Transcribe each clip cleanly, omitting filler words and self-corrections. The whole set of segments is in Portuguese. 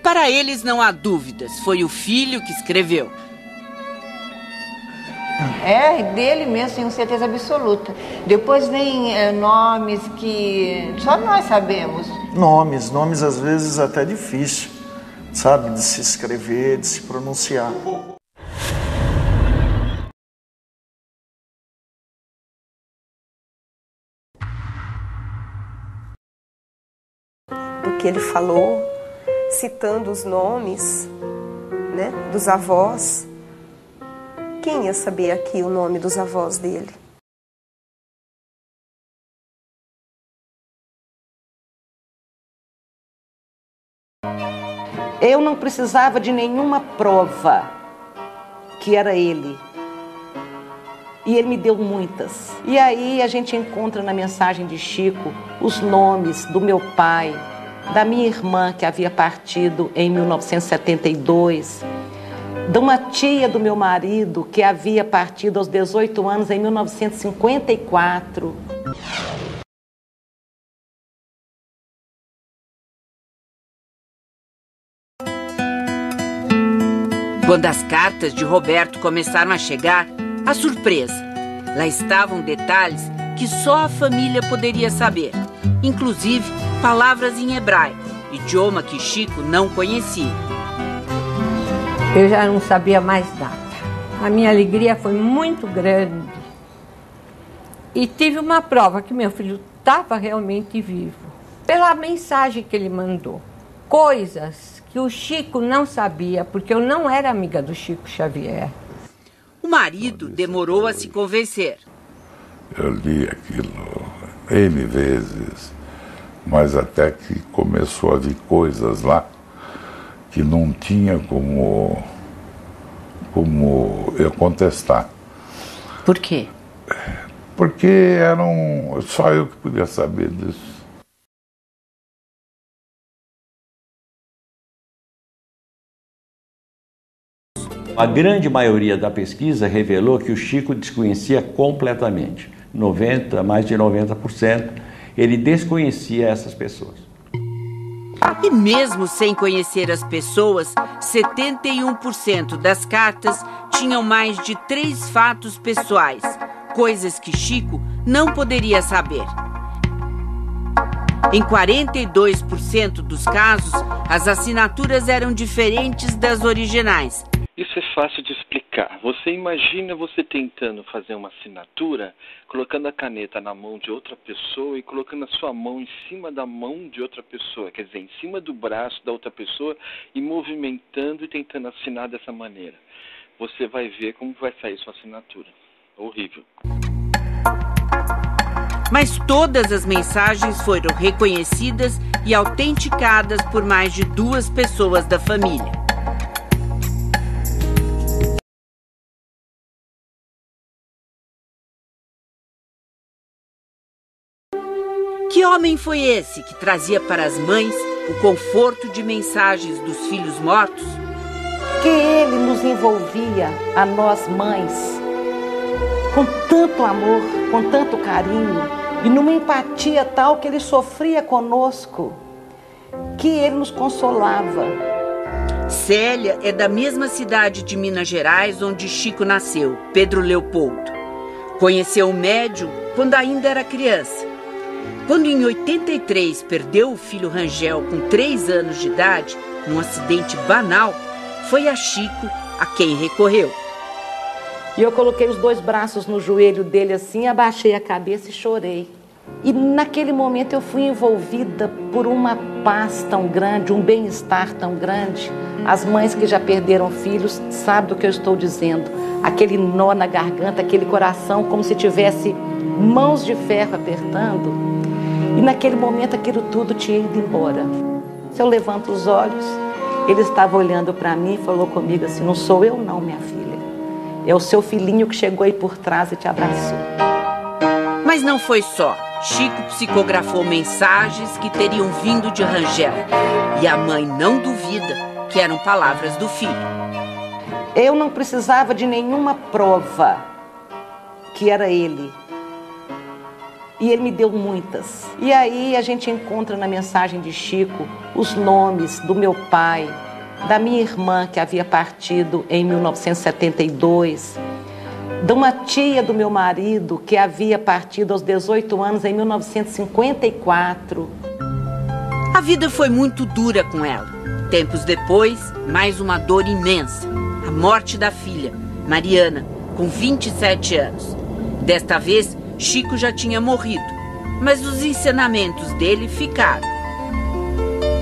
para eles não há dúvidas, foi o filho que escreveu. É dele mesmo, tenho certeza absoluta. Depois vem nomes que só nós sabemos. Nomes às vezes até difícil, sabe, de se escrever, de se pronunciar. Porque ele falou, citando os nomes, né, dos avós. Quem ia saber aqui o nome dos avós dele? Eu não precisava de nenhuma prova que era ele. E ele me deu muitas. E aí a gente encontra na mensagem de Chico os nomes do meu pai, da minha irmã que havia partido em 1972, de uma tia do meu marido que havia partido aos 18 anos em 1954. Quando as cartas de Roberto começaram a chegar, a surpresa. Lá estavam detalhes que só a família poderia saber, inclusive palavras em hebraico, idioma que Chico não conhecia. Eu já não sabia mais nada. A minha alegria foi muito grande. E tive uma prova que meu filho estava realmente vivo. Pela mensagem que ele mandou. Coisas que o Chico não sabia, porque eu não era amiga do Chico Xavier. O marido demorou a se convencer. Eu li aquilo N vezes, mas até que começou a vir coisas lá que não tinha como eu contestar. Por quê? Porque só eu que podia saber disso. A grande maioria da pesquisa revelou que o Chico desconhecia completamente. Mais de 90%, ele desconhecia essas pessoas. E mesmo sem conhecer as pessoas, 71% das cartas tinham mais de 3 fatos pessoais, coisas que Chico não poderia saber. Em 42% dos casos, as assinaturas eram diferentes das originais. Isso é fácil de explicar. Você imagina você tentando fazer uma assinatura, colocando a caneta na mão de outra pessoa e colocando a sua mão em cima da mão de outra pessoa, quer dizer, em cima do braço da outra pessoa e movimentando e tentando assinar dessa maneira. Você vai ver como vai sair sua assinatura. Horrível. Mas todas as mensagens foram reconhecidas e autenticadas por mais de 2 pessoas da família. Que homem foi esse que trazia para as mães o conforto de mensagens dos filhos mortos? Que ele nos envolvia, a nós mães, com tanto amor, com tanto carinho, e numa empatia tal que ele sofria conosco, que ele nos consolava. Célia é da mesma cidade de Minas Gerais onde Chico nasceu, Pedro Leopoldo. Conheceu o médium quando ainda era criança. Quando em 83 perdeu o filho Rangel com 3 anos de idade, num acidente banal, foi a Chico a quem recorreu. E eu coloquei os 2 braços no joelho dele assim, abaixei a cabeça e chorei. E naquele momento eu fui envolvida por uma paz tão grande, um bem-estar tão grande. As mães que já perderam filhos sabem do que eu estou dizendo. Aquele nó na garganta, aquele coração como se tivesse mãos de ferro apertando. E naquele momento aquilo tudo tinha ido embora. Se eu levanto os olhos, ele estava olhando para mim e falou comigo assim: não sou eu não, minha filha. É o seu filhinho que chegou aí por trás e te abraçou. Mas não foi só. Chico psicografou mensagens que teriam vindo de Rangel. E a mãe não duvida que eram palavras do filho. Eu não precisava de nenhuma prova que era ele. E ele me deu muitas. E aí a gente encontra na mensagem de Chico os nomes do meu pai, da minha irmã que havia partido em 1972, de uma tia do meu marido que havia partido aos 18 anos em 1954. A vida foi muito dura com ela. Tempos depois, mais uma dor imensa. A morte da filha, Mariana, com 27 anos. Desta vez, Chico já tinha morrido, mas os ensinamentos dele ficaram.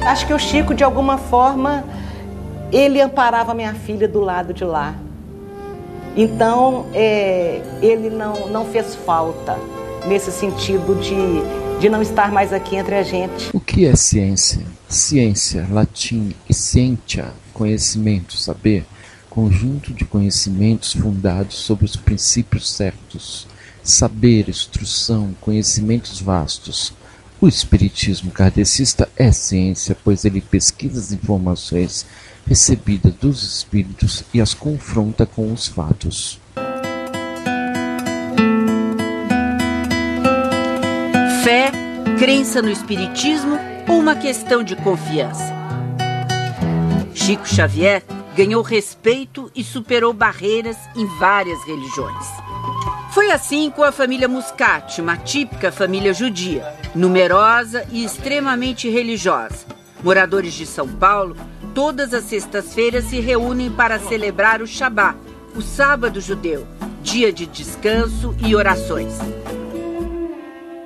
Acho que o Chico, de alguma forma, ele amparava minha filha do lado de lá. Então, ele não fez falta nesse sentido de não estar mais aqui entre a gente. O que é ciência? Ciência, latim, scientia, conhecimento, saber, conjunto de conhecimentos fundados sobre os princípios certos. Saber, instrução, conhecimentos vastos. O espiritismo kardecista é ciência, pois ele pesquisa as informações recebidas dos espíritos e as confronta com os fatos. Fé, crença no espiritismo ou uma questão de confiança? Chico Xavier ganhou respeito e superou barreiras em várias religiões. Foi assim com a família Muscati, uma típica família judia, numerosa e extremamente religiosa. Moradores de São Paulo, todas as sextas-feiras se reúnem para celebrar o Shabá, o sábado judeu, dia de descanso e orações.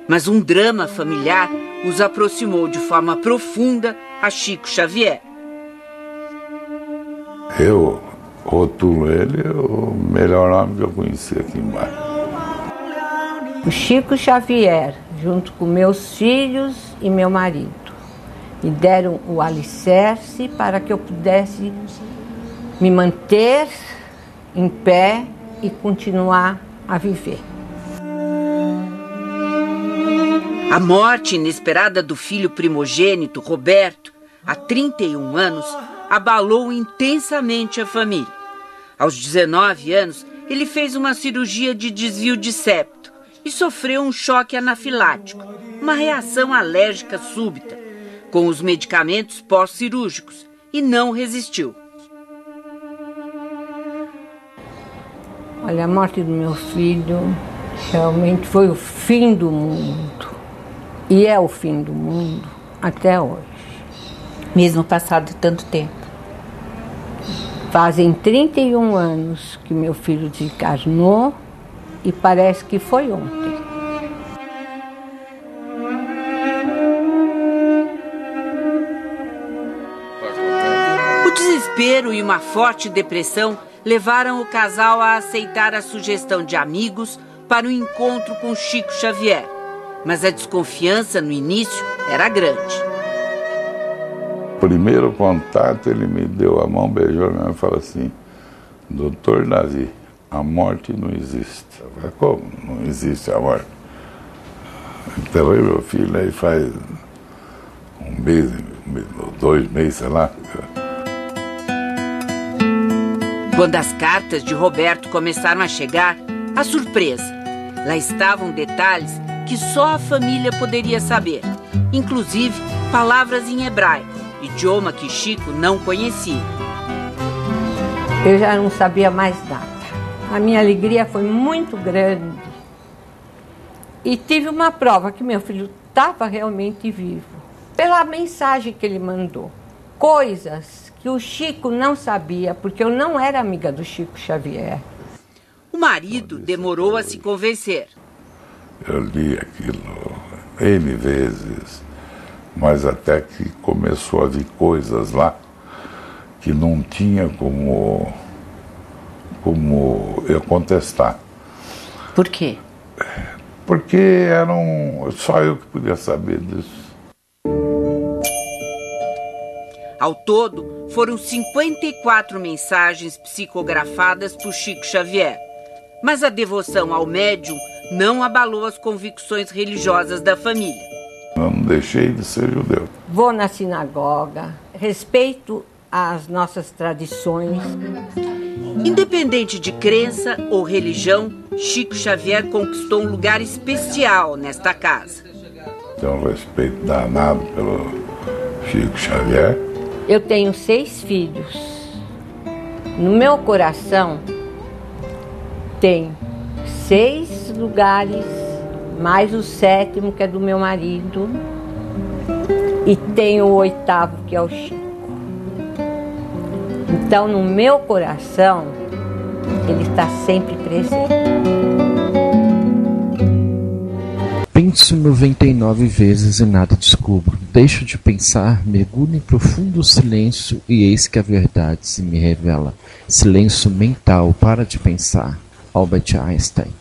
Mas um drama familiar os aproximou de forma profunda a Chico Xavier. Eu rotulo ele o melhor nome que eu conheci aqui embaixo. O Chico Xavier, junto com meus filhos e meu marido, me deram o alicerce para que eu pudesse me manter em pé e continuar a viver. A morte inesperada do filho primogênito, Roberto, há 31 anos, abalou intensamente a família. Aos 19 anos, ele fez uma cirurgia de desvio de septo e sofreu um choque anafilático, uma reação alérgica súbita, com os medicamentos pós-cirúrgicos, e não resistiu. Olha, a morte do meu filho realmente foi o fim do mundo. E é o fim do mundo até hoje. Mesmo passado tanto tempo. Fazem 31 anos que meu filho desencarnou e parece que foi ontem. O desespero e uma forte depressão levaram o casal a aceitar a sugestão de amigos para o encontro com Chico Xavier. Mas a desconfiança no início era grande. Primeiro contato, ele me deu a mão, beijou e falou assim: Doutor Davi, a morte não existe. Eu falei: como não existe a morte? Enterrei meu filho aí faz um mês, 2 meses, sei lá. Quando as cartas de Roberto começaram a chegar, a surpresa. Lá estavam detalhes que só a família poderia saber, inclusive palavras em hebraico, idioma que Chico não conhecia. Eu já não sabia mais nada. A minha alegria foi muito grande. E tive uma prova que meu filho estava realmente vivo, pela mensagem que ele mandou. Coisas que o Chico não sabia, porque eu não era amiga do Chico Xavier. O marido demorou a se convencer. Eu li aquilo N vezes, mas até que começou a vir coisas lá que não tinha como eu contestar. Por quê? Porque só eu que podia saber disso. Ao todo, foram 54 mensagens psicografadas por Chico Xavier. Mas a devoção ao médium não abalou as convicções religiosas da família. Eu não deixei de ser judeu. Vou na sinagoga, respeito as nossas tradições. Independente de crença ou religião, Chico Xavier conquistou um lugar especial nesta casa. Tenho um respeito danado pelo Chico Xavier. Eu tenho 6 filhos. No meu coração tem 6 lugares, mais o 7º, que é do meu marido, e tem o 8º, que é o Chico. Então, no meu coração, ele está sempre presente. Penso 99 vezes e nada descubro. Deixo de pensar, mergulho em profundo silêncio e eis que a verdade se me revela. Silêncio mental, para de pensar. Albert Einstein.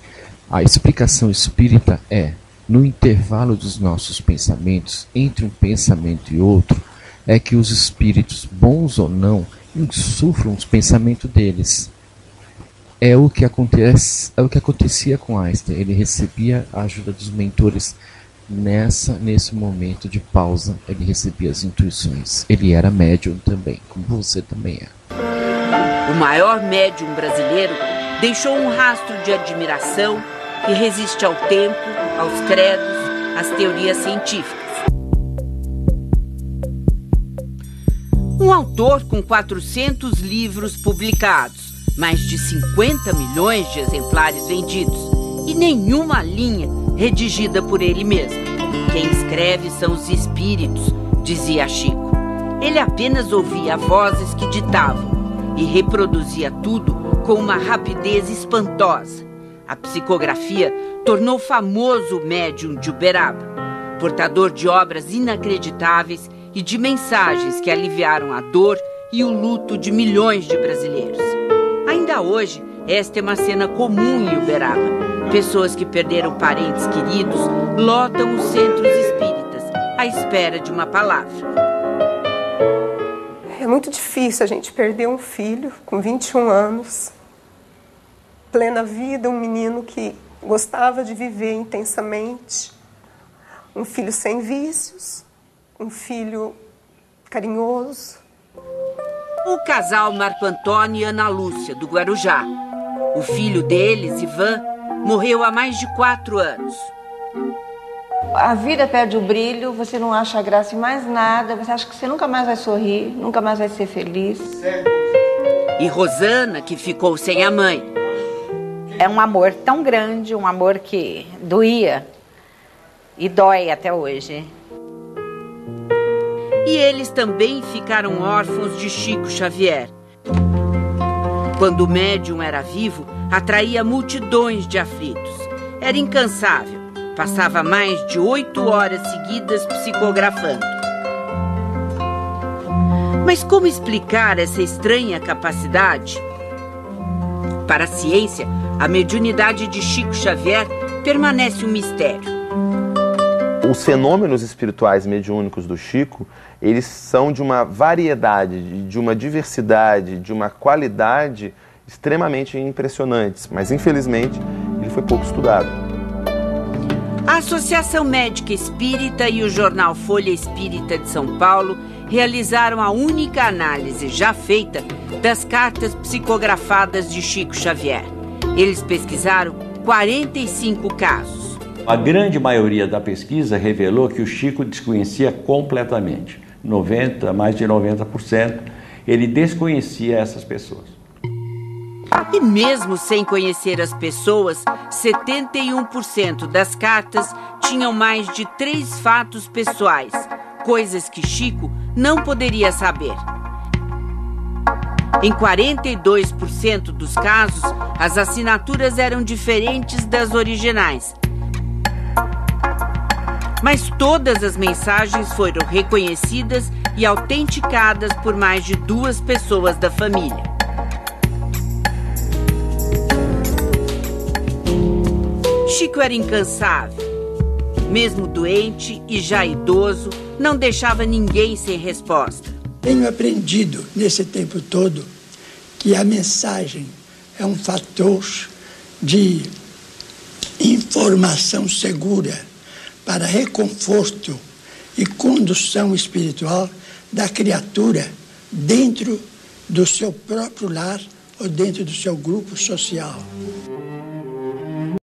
A explicação espírita é, no intervalo dos nossos pensamentos, entre um pensamento e outro, é que os espíritos, bons ou não, insuflam os pensamentos deles. É o que acontecia com Einstein. Ele recebia a ajuda dos mentores. Nesse momento de pausa, ele recebia as intuições. Ele era médium também, como você também é. O maior médium brasileiro deixou um rastro de admiração que resiste ao tempo, aos credos, às teorias científicas. Um autor com 400 livros publicados, mais de 50 milhões de exemplares vendidos e nenhuma linha redigida por ele mesmo. Quem escreve são os espíritos, dizia Chico. Ele apenas ouvia vozes que ditavam e reproduzia tudo com uma rapidez espantosa. A psicografia tornou famoso o médium de Uberaba, portador de obras inacreditáveis e de mensagens que aliviaram a dor e o luto de milhões de brasileiros. Ainda hoje, esta é uma cena comum em Uberaba. Pessoas que perderam parentes queridos lotam os centros espíritas à espera de uma palavra. É muito difícil a gente perder um filho com 21 anos, plena vida, um menino que gostava de viver intensamente, um filho sem vícios, um filho carinhoso. O casal Marco Antônio e Ana Lúcia, do Guarujá. O filho deles, Ivan, morreu há mais de 4 anos. A vida perde o brilho, você não acha graça em mais nada, você acha que você nunca mais vai sorrir, nunca mais vai ser feliz. E Rosana, que ficou sem a mãe. É um amor tão grande, um amor que doía e dói até hoje. E eles também ficaram órfãos de Chico Xavier. Quando o médium era vivo, atraía multidões de aflitos. Era incansável. Passava mais de 8 horas seguidas psicografando. Mas como explicar essa estranha capacidade? Para a ciência, a mediunidade de Chico Xavier permanece um mistério. Os fenômenos espirituais mediúnicos do Chico, eles são de uma variedade, de uma diversidade, de uma qualidade extremamente impressionantes, mas infelizmente ele foi pouco estudado. A Associação Médica Espírita e o jornal Folha Espírita de São Paulo realizaram a única análise já feita das cartas psicografadas de Chico Xavier. Eles pesquisaram 45 casos. A grande maioria da pesquisa revelou que o Chico desconhecia completamente. Mais de 90%, ele desconhecia essas pessoas. E mesmo sem conhecer as pessoas, 71% das cartas tinham mais de 3 fatos pessoais, coisas que Chico não poderia saber. Em 42% dos casos, as assinaturas eram diferentes das originais. Mas todas as mensagens foram reconhecidas e autenticadas por mais de 2 pessoas da família. Chico era incansável. Mesmo doente e já idoso, não deixava ninguém sem resposta. Tenho aprendido nesse tempo todo que a mensagem é um fator de informação segura para reconforto e condução espiritual da criatura dentro do seu próprio lar ou dentro do seu grupo social.